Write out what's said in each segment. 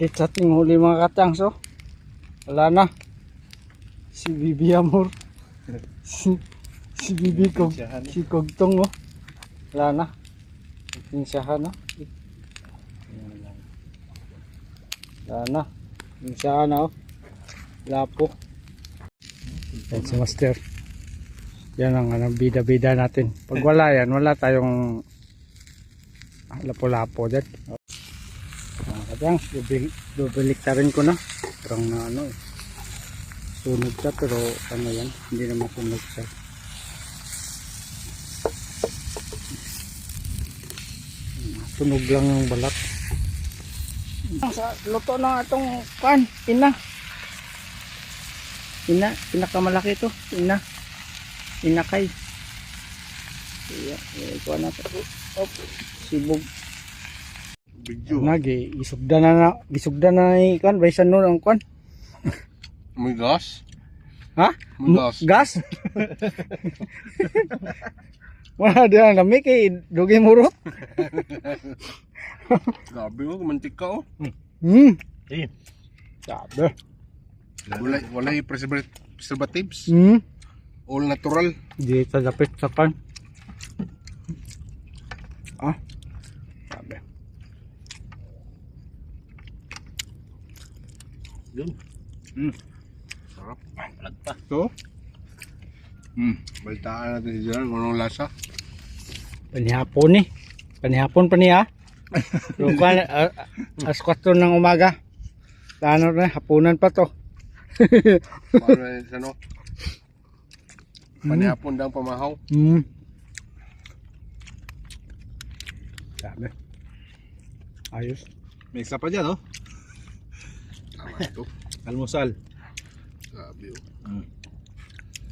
Malapit sa ating huli mga katang. So, wala na. Si Bibi Amor. si Bibi Kog. Si Kogtong oh. Wala na. Pinsahan no. Wala na. Pinsahan na oh. Wala po. Yan si Master. Yan ang bida-bida natin. Pag wala yan, wala tayong lapo-lapo dyan. Kadang, dubeliktarin ko na. Parang na ano eh. Sunog siya pero ano yan, hindi naman sunog siya. Sunog lang yung balat. Sa luto na itong pan, pinakamalaki ito, inakay. Ikuha natin. Op, sibog. Video. Nagi, gisugda na ni kan, baysan nun ang kan. May gas? Ha? May gas. Gas? Wala din ang lamig eh, dugi murot. Grabe oh, mantika oh. Sabi. Walay preservatives. All natural. Di sa dapit sa kan. Sabi. Yun. Sarap. Lagpa. So? Balitaan natin si Gerald kung anong lasa. Panihapon eh. Panihapon pa niya. Lukan, as 4 ng umaga. Ano na, hapunan pa to. Paano na yun ano? Panihapon daw pamahaw. Sabi. Ayos. May isa pa dyan, oh. Tama ito. Almusal. Sabi oh.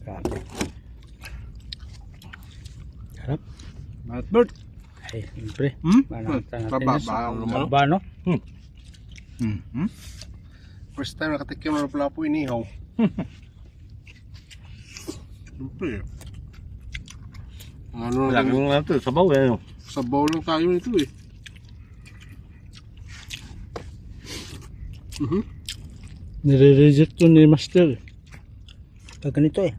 Sabi. Sarap. Matbert. Ay, siyempre. Manatan natin Pababa, yun. Pababa, no? First time nakatikim na pala po inihaw. Siyempre. Ano na Laging nga ito, sabaw eh. sabaw lang tayo nito eh. Nire-reject to ni Master. Pag ganito eh.